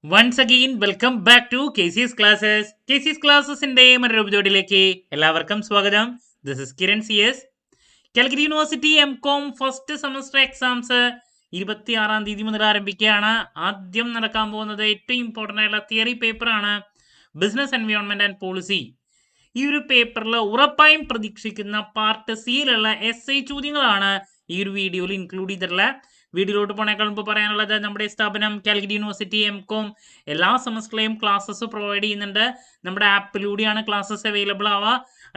Once again, welcome back to KC's Classes. KC's Classesന്റെ മറ്റൊരു എപ്പിസോഡിലേക്ക് എല്ലാവർക്കും സ്വാഗതം. This is Kiran CS. Calicut university M.Com first semester exams 26 തീയതി മുതൽ ആരംഭിക്കുകയാണ്. ആദ്യം നടക്കാൻ പോകുന്നത് ഏറ്റവും ഇമ്പോർട്ടൻ്റ് ആയിട്ടുള്ള തിയറി പേപ്പറാണ് ബിസിനസ് എൻവയോൺമെന്റ് ആൻഡ് പോളിസി. ഈ ഒരു പേപ്പറിൽ ഉറപ്പായും പ്രതീക്ഷിക്കുന്ന പാർട്ട് സിയിലുള്ള essay ചോദ്യങ്ങളാണ് ഈ ഒരു വീഡിയോയിൽ ഇൻക്ലൂഡ് ചെയ്തിട്ടുള്ള. വീഡിയോയിലോട്ട് പോണേക്കാൾ മുമ്പ് പറയാനുള്ളത്, നമ്മുടെ സ്ഥാപനം കാലിക്കറ്റ് യൂണിവേഴ്സിറ്റി M.Com എല്ലാ സെമസ്റ്ററിലെയും ക്ലാസ്സസ് പ്രൊവൈഡ് ചെയ്യുന്നുണ്ട്. നമ്മുടെ ആപ്പിലൂടെയാണ് ക്ലാസ്സസ് അവൈലബിൾ ആവുക.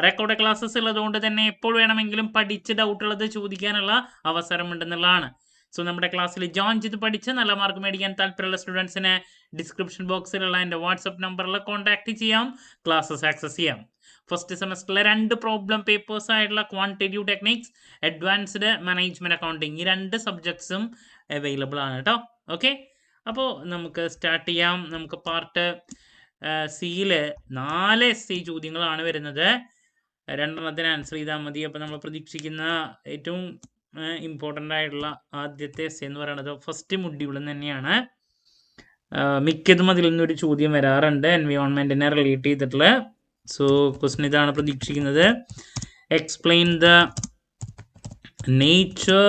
റെക്കോർഡ് ക്ലാസ്സസ് ഉള്ളതുകൊണ്ട് തന്നെ എപ്പോൾ വേണമെങ്കിലും പഠിച്ച് ഡൗട്ട് ഉള്ളത് ചോദിക്കാനുള്ള അവസരം ഉണ്ടെന്നുള്ളതാണ്. സോ നമ്മുടെ ക്ലാസ്സിൽ ജോയിൻ ചെയ്ത് പഠിച്ച് നല്ല മാർക്ക് മേടിക്കാൻ താല്പര്യമുള്ള സ്റ്റുഡൻസിന് ഡിസ്ക്രിപ്ഷൻ ബോക്സിലുള്ള എൻ്റെ വാട്സപ്പ് നമ്പറിൽ കോൺടാക്ട് ചെയ്യാം, ക്ലാസ്സസ് ആക്സസ് ചെയ്യാം. ഫസ്റ്റ് സെമസ്റ്ററിലെ 2 പ്രോബ്ലം പേപ്പേഴ്സ് ആയിട്ടുള്ള quantitative techniques, advanced management accounting, ഈ 2 സബ്ജക്ട്സും അവൈലബിൾ ആണ് കേട്ടോ. ഓക്കെ, അപ്പോൾ നമുക്ക് സ്റ്റാർട്ട് ചെയ്യാം. നമുക്ക് പാർട്ട് സിയിൽ 4 essay ചോദ്യങ്ങളാണ് വരുന്നത്. 2 ആൻസർ ചെയ്താൽ മതി. അപ്പോൾ നമ്മൾ പ്രതീക്ഷിക്കുന്ന ഏറ്റവും ഇമ്പോർട്ടൻ്റ് ആയിട്ടുള്ള ആദ്യത്തെ essay എന്ന് പറയുന്നത് ഫസ്റ്റ് മൊഡ്യൂളിൽ തന്നെയാണ്. മിക്കതും അതിൽ നിന്നൊരു ചോദ്യം വരാറുണ്ട് എൻവയോൺമെന്റിനെ റിലേറ്റ് ചെയ്തിട്ടുള്ള. സോ ക്വസ്റ്റ്യൻ ഇതാണ് പ്രതീക്ഷിക്കുന്നത്. Explain the nature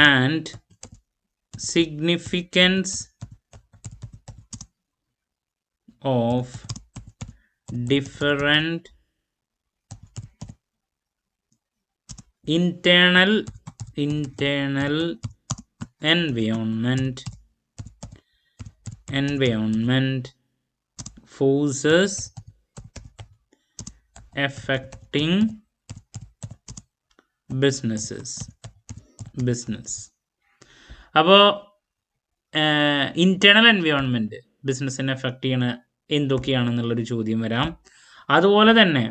and significance of different internal environment forces affecting business. അപ്പോൾ ഇന്റേണൽ എൻവയോൺമെന്റ് ബിസിനസ്സിനെ എഫക്റ്റ് ചെയ്യണ എന്തൊക്കെയാണെന്നുള്ളൊരു ചോദ്യം വരാം. അതുപോലെ തന്നെ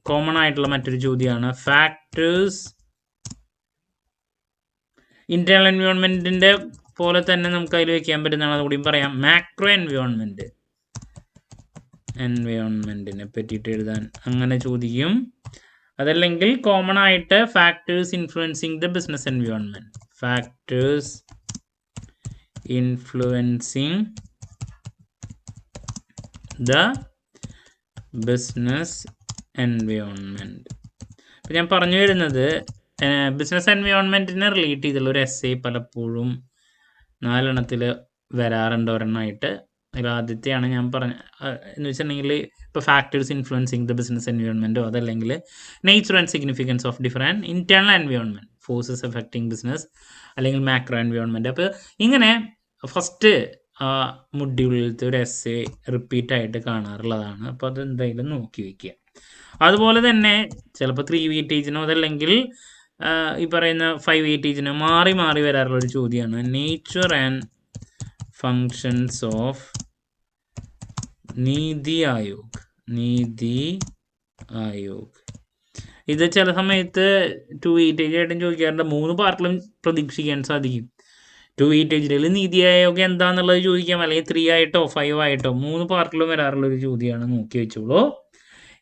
കോമൺ ആയിട്ടുള്ള മറ്റൊരു ചോദ്യമാണ് ഫാക്ടേഴ്സ്. ഇന്റേണൽ എൻവയോൺമെന്റിന്റെ പോലെ തന്നെ നമുക്ക് അതിൽ വെക്കാൻ പറ്റുന്നതാണ്, അതുകൂടിയും പറയാം. മാക്രോ എൻവയോൺമെന്റിനെ പറ്റിയിട്ട് എഴുതാൻ അങ്ങനെ ചോദിക്കും. അതല്ലെങ്കിൽ കോമൺ ആയിട്ട് factors influencing the business environment. Factors influencing the business environment. ഇപ്പം ഞാൻ പറഞ്ഞു വരുന്നത്, ബിസിനസ് എൻവയോൺമെന്റിനെ റിലേറ്റ് ചെയ്തുള്ള ഒരു essay പലപ്പോഴും 4 വരാറുണ്ട് ഒരെണ്ണമായിട്ട്. അതിൽ ആദ്യത്തെയാണ് ഞാൻ പറഞ്ഞ എന്ന് വെച്ചിട്ടുണ്ടെങ്കിൽ ഇപ്പോൾ ഫാക്ടേഴ്സ് ഇൻഫ്ലുവൻസിങ് ദ ബിസിനസ് എൻവയോൺമെന്റോ, അതല്ലെങ്കിൽ nature and significance of different internal environment forces affecting business, അല്ലെങ്കിൽ മാക്രോ എൻവയോൺമെന്റ്. അപ്പോൾ ഇങ്ങനെ ഫസ്റ്റ് മൊഡ്യൂളിലത്തെ ഒരു essay റിപ്പീറ്റ് ആയിട്ട് കാണാറുള്ളതാണ്. അപ്പോൾ അത് എന്തായാലും നോക്കി വയ്ക്കുക. അതുപോലെ തന്നെ ചിലപ്പോൾ 3 വെയിറ്റേജിനോ അതല്ലെങ്കിൽ ഈ പറയുന്ന 5 വെയിറ്റേജിനോ മാറി മാറി വരാറുള്ളൊരു ചോദ്യമാണ് nature and functions of NITI Aayog. ഇത് ചില സമയത്ത് 2 വെയിറ്റേജ് ആയിട്ടും ചോദിക്കാറുണ്ട്. 3 പാർട്ടിലും പ്രതീക്ഷിക്കാൻ സാധിക്കും. 2 വെയിറ്റേജിൽ നീതി ആയോഗ് എന്താണെന്നുള്ളത് ചോദിക്കാം, അല്ലെങ്കിൽ 3 ആയിട്ടോ 5 ആയിട്ടോ 3 പാർട്ടിലും വരാറുള്ളൊരു ചോദ്യമാണ്, നോക്കി വെച്ചോളൂ.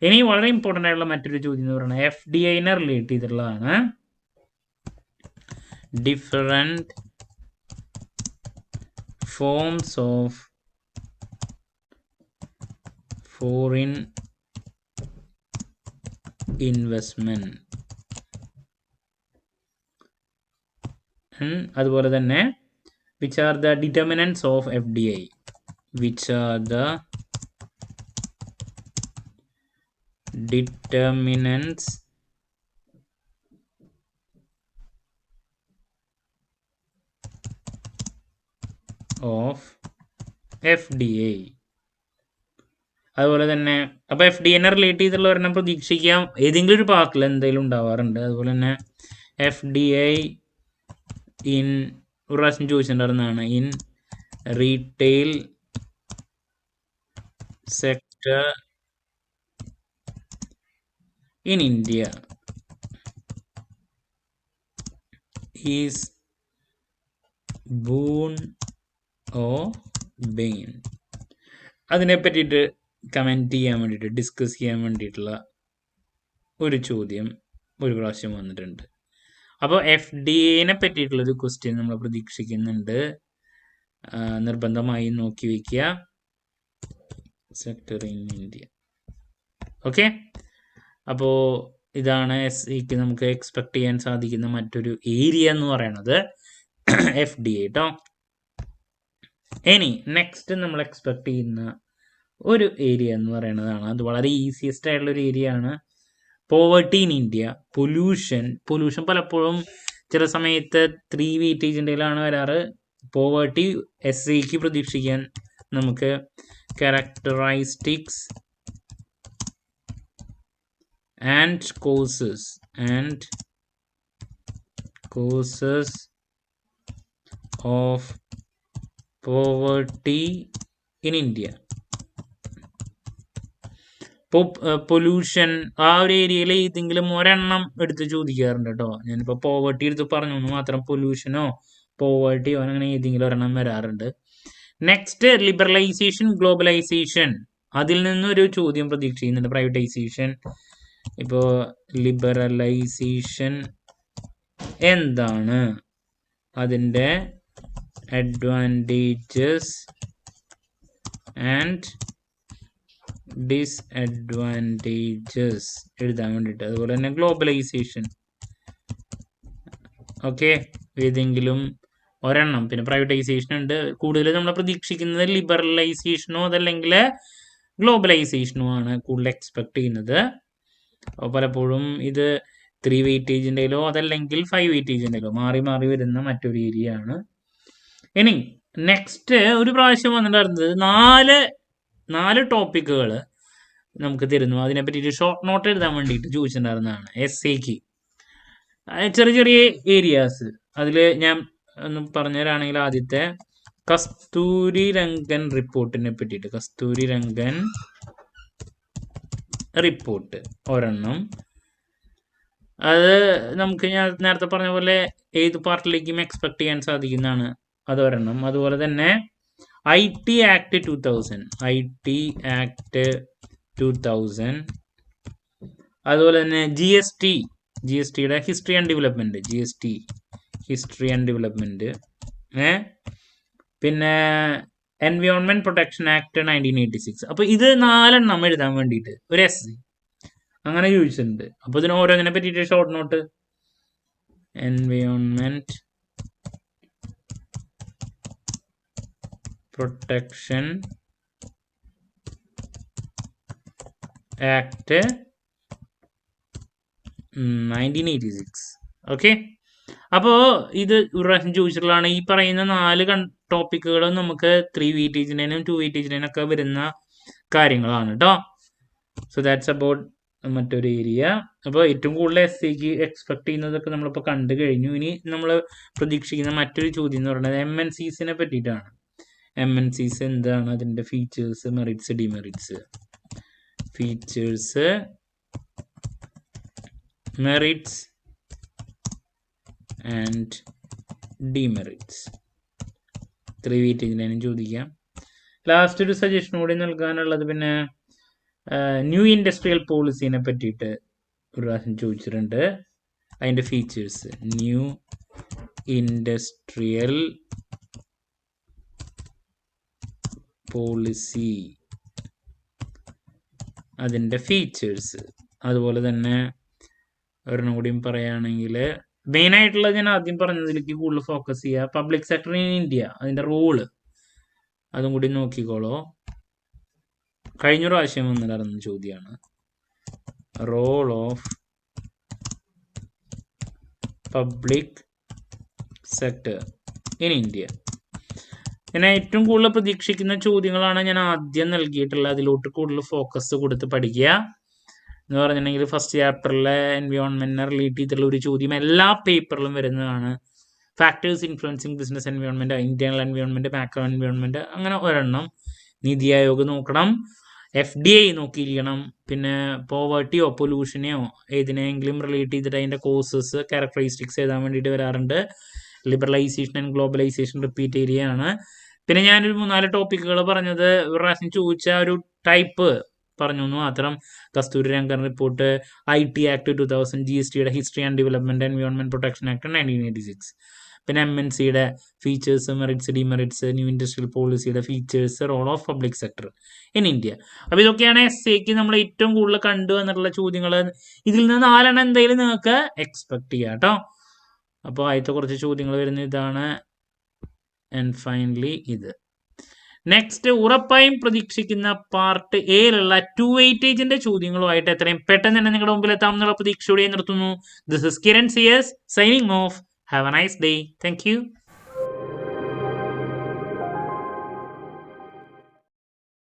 ഇനി വളരെ ഇമ്പോർട്ടൻ്റ് ആയിട്ടുള്ള മറ്റൊരു ചോദ്യം എന്ന് പറയുന്നത് FDIനെ റിലേറ്റ് ചെയ്തിട്ടുള്ളതാണ്. Different forms of foreign investment. അതുപോലെ തന്നെ which are the determinants of FDI, which are the determinants of FDI. അതുപോലെ തന്നെ അപ്പോൾ FDIനെ റിലേറ്റ് ചെയ്തുള്ള ഒരെണ്ണം പ്രതീക്ഷിക്കാം, ഏതെങ്കിലും ഒരു പാർട്ടിൽ എന്തെങ്കിലും ഉണ്ടാവാറുണ്ട്. അതുപോലെ തന്നെ FDI ഇൻ ഒരു പ്രാവശ്യം ചോദിച്ചിട്ടുണ്ടായിരുന്നതാണ്, in retail sector in India is boon or bane. അതിനെ പറ്റിയിട്ട് കമൻറ്റ് ചെയ്യാൻ വേണ്ടിയിട്ട്, ഡിസ്കസ് ചെയ്യാൻ വേണ്ടിയിട്ടുള്ള ഒരു ചോദ്യം ഒരു പ്രാവശ്യം വന്നിട്ടുണ്ട്. അപ്പോൾ FDIനെ പറ്റിയിട്ടുള്ളൊരു ക്വസ്റ്റ്യൻ നമ്മൾ പ്രതീക്ഷിക്കുന്നുണ്ട്. നിർബന്ധമായും നോക്കി വയ്ക്കുക. Sector in India. ഓക്കെ, അപ്പോൾ ഇതാണ് SEക്ക് നമുക്ക് എക്സ്പെക്ട് ചെയ്യാൻ സാധിക്കുന്ന മറ്റൊരു ഏരിയ എന്ന് പറയുന്നത് FDA കേട്ടോ. ഇനി നെക്സ്റ്റ് നമ്മൾ എക്സ്പെക്ട് ചെയ്യുന്ന ഒരു ഏരിയ എന്ന് പറയുന്നതാണ്, അത് വളരെ ഈസിയസ്റ്റ് ആയിട്ടുള്ള ഒരു ഏരിയ ആണ്, പോവർട്ടി ഇൻ ഇന്ത്യ. പൊല്യൂഷൻ പലപ്പോഴും ചില സമയത്ത് 3 വെയിറ്റേജിൻ്റെയിലാണ് വരാറ്. പോവർട്ടി SEക്ക് പ്രതീക്ഷിക്കാൻ നമുക്ക് characteristics and causes of poverty in India. ഇപ്പോൾ പൊല്യൂഷൻ ആ ഒരു ഏരിയയിൽ ഏതെങ്കിലും ഒരെണ്ണം എടുത്ത് ചോദിക്കാറുണ്ട് കേട്ടോ. ഞാനിപ്പോൾ പോവർട്ടി എടുത്ത് പറഞ്ഞു എന്ന് മാത്രം, പൊല്യൂഷനോ പോവർട്ടിയോ അങ്ങനെ ഏതെങ്കിലും ഒരെണ്ണം വരാറുണ്ട്. Next liberalisation, globalisation. അതിൽ നിന്നൊരു ചോദ്യം പ്രതീക്ഷിക്കുന്നുണ്ട്. പ്രൈവറ്റൈസേഷൻ. ഇപ്പോൾ ലിബറലൈസേഷൻ എന്താണ്, അതിൻ്റെ അഡ്വാൻറ്റേജസ് ആൻഡ് ഡിസ്അഡ്വാൻറ്റേജസ് എഴുതാൻ വേണ്ടിയിട്ട്. അതുപോലെ തന്നെ ഗ്ലോബലൈസേഷൻ. ഓക്കെ, ഏതെങ്കിലും ഒരെണ്ണം. പിന്നെ പ്രൈവറ്റൈസേഷൻ ഉണ്ട്. കൂടുതൽ നമ്മൾ പ്രതീക്ഷിക്കുന്നത് ലിബറലൈസേഷനോ അതല്ലെങ്കിൽ ഗ്ലോബലൈസേഷനോ ആണ് കൂടുതൽ എക്സ്പെക്ട് ചെയ്യുന്നത്. അപ്പോൾ പലപ്പോഴും ഇത് 3 വെയിറ്റേജിൻ്റെയിലോ അതല്ലെങ്കിൽ 5 വെയിറ്റേജിൻ്റെയിലോ മാറി മാറി വരുന്ന മറ്റൊരു ഏരിയ ആണ്. ഇനി നെക്സ്റ്റ് ഒരു പ്രാവശ്യം വന്നിട്ടുണ്ടായിരുന്നത് 4 ടോപ്പിക്കുകൾ നമുക്ക് തരുന്നു. അതിനെ പറ്റിയിട്ട് ഷോർട്ട് നോട്ട് എഴുതാൻ വേണ്ടിയിട്ട് ചോദിച്ചിട്ടുണ്ടായിരുന്നതാണ് SEക്ക്. ചെറിയ ചെറിയ ഏരിയാസ്. അതിൽ ഞാൻ ഒന്ന് പറഞ്ഞുതരാണെങ്കിൽ ആദ്യത്തെ കസ്തൂരി രംഗൻ റിപ്പോർട്ടിനെ പറ്റിയിട്ട്. കസ്തൂരി രംഗൻ റിപ്പോർട്ട് ഒരെണ്ണം. അത് നമുക്ക് ഞാൻ നേരത്തെ പറഞ്ഞ പോലെ ഏത് പാർട്ടിലേക്കും എക്സ്പെക്ട് ചെയ്യാൻ സാധിക്കുന്നതാണ്, അതൊരെണ്ണം. അതുപോലെ തന്നെ IT Act 2000. അതുപോലെ തന്നെ GSTയുടെ ഹിസ്റ്ററി ആൻഡ് ഡെവലപ്മെന്റ്. പിന്നെ എൻവയോൺമെന്റ് പ്രൊട്ടക്ഷൻ ആക്ട് 1986. അപ്പോൾ ഇത് 4 എണ്ണം എഴുതാൻ വേണ്ടിയിട്ട് ഒരു SE അങ്ങനെ ചോദിച്ചിട്ടുണ്ട്. അപ്പോൾ ഇതിന് ഓരോന്നിനെ പറ്റിയിട്ട് short note. Environment protection act 1986. Okay, അപ്പോൾ ഇത് ഒരു പ്രാവശ്യം ചോദിച്ചിട്ടുള്ളതാണ്. ഈ പറയുന്ന 4 ടോപ്പിക്കുകളും നമുക്ക് 3 വെയിറ്റേജിനും 2 വെയിറ്റേജിനും ഒക്കെ വരുന്ന കാര്യങ്ങളാണ് കേട്ടോ. സോ ദാറ്റ്സ് അബൌട്ട് മറ്റൊരു ഏരിയ. അപ്പോൾ ഏറ്റവും കൂടുതൽ SEക്ക് എക്സ്പെക്ട് ചെയ്യുന്നതൊക്കെ നമ്മളിപ്പോൾ കണ്ടു കഴിഞ്ഞു. ഇനി നമ്മൾ പ്രതീക്ഷിക്കുന്ന മറ്റൊരു ചോദ്യം എന്ന് പറയുന്നത് MNCസിനെ പറ്റിയിട്ടാണ്. MNCs എന്താണ്, അതിൻ്റെ features, merits, demerits. Features, merits and demerits. 3 വെയിറ്റേജിനും ചോദിക്കാം. ലാസ്റ്റ് ഒരു സജഷൻ കൂടി നൽകാനുള്ളത് പിന്നെ ന്യൂ ഇൻഡസ്ട്രിയൽ പോളിസിനെ പറ്റിയിട്ട് ഒരു പ്രാവശ്യം ചോദിച്ചിട്ടുണ്ട്. അതിൻ്റെ ഫീച്ചേഴ്സ്, ന്യൂ ഇൻഡസ്ട്രിയൽ പോളിസി, അതിൻ്റെ ഫീച്ചേഴ്സ്. അതുപോലെ തന്നെ ഒരെണ്ണം കൂടിയും പറയുകയാണെങ്കിൽ മെയിനായിട്ടുള്ളത് ഞാൻ ആദ്യം പറഞ്ഞതിലേക്ക് കൂടുതൽ ഫോക്കസ് ചെയ്യുക. പബ്ലിക് സെക്ടർ ഇൻ ഇന്ത്യ, അതിൻ്റെ റോള്, അതും കൂടി നോക്കിക്കോളൂ. കഴിഞ്ഞ പ്രാവശ്യം വന്നിട്ടുണ്ടായിരുന്ന ചോദ്യമാണ്. Role of public sector in India. ഞാൻ ഏറ്റവും കൂടുതൽ പ്രതീക്ഷിക്കുന്ന ചോദ്യങ്ങളാണ് ഞാൻ ആദ്യം നൽകിയിട്ടുള്ളത്. അതിലോട്ട് കൂടുതൽ ഫോക്കസ് കൊടുത്ത് പഠിക്കുക എന്ന് പറഞ്ഞിട്ടുണ്ടെങ്കിൽ ഫസ്റ്റ് ചാപ്റ്ററിലെ എൻവയോൺമെന്റിനെ റിലേറ്റ് ചെയ്തിട്ടുള്ള ഒരു ചോദ്യം എല്ലാ പേപ്പറിലും വരുന്നതാണ്. Factors influencing business environment, internal environment, macro environment, അങ്ങനെ ഒരെണ്ണം. നീതി ആയോഗ് നോക്കണം, FDA നോക്കിയിരിക്കണം. പിന്നെ പോവർട്ടിയോ പൊല്യൂഷനെയോ ഏതിനെങ്കിലും റിലേറ്റ് ചെയ്തിട്ട് അതിൻ്റെ കോസസ്, ക്യാരക്ടറിസ്റ്റിക്സ് എഴുതാൻ വേണ്ടിയിട്ട് വരാറുണ്ട്. Liberalisation and globalisation repeat area ആണ്. പിന്നെ ഞാനൊരു 3-4 ടോപ്പിക്കുകൾ പറഞ്ഞത് ഒരു പ്രാവശ്യം ചോദിച്ച ഒരു ടൈപ്പ് പറഞ്ഞു എന്ന് മാത്രം. Kasturirangan report, IT Act 2000, GSTയുടെ history and development, environment protection act 1986. പിന്നെ MNCയുടെ features, merits, demerits, new industrial പോളിസിയുടെ features, role of public sector in India. അപ്പോൾ ഇതൊക്കെയാണ് എസ്സേക്ക് നമ്മൾ ഏറ്റവും കൂടുതൽ കണ്ടു വന്നിട്ടുള്ള ചോദ്യങ്ങൾ. ഇതിൽ നിന്ന് 4 എന്തായാലും നിങ്ങൾക്ക് എക്സ്പെക്ട് ചെയ്യാം കേട്ടോ. അപ്പോൾ ആദ്യത്തെ കുറച്ച് ചോദ്യങ്ങൾ വരുന്ന ഇതാണ്. ആൻഡ് ഫൈനലി ഇത്. നെക്സ്റ്റ് ഉറപ്പായും പ്രതീക്ഷിക്കുന്ന പാർട്ട് എയിലുള്ള 2 വെയിറ്റേജിന്റെ ചോദ്യങ്ങളുമായിട്ട് എത്രയും പെട്ടെന്ന് തന്നെ നിങ്ങളുടെ മുമ്പിൽ എത്താമെന്നുള്ള പ്രതീക്ഷയോടെ നിർത്തുന്നു. This is Kiran CS signing off. Have a nice day. Thank U.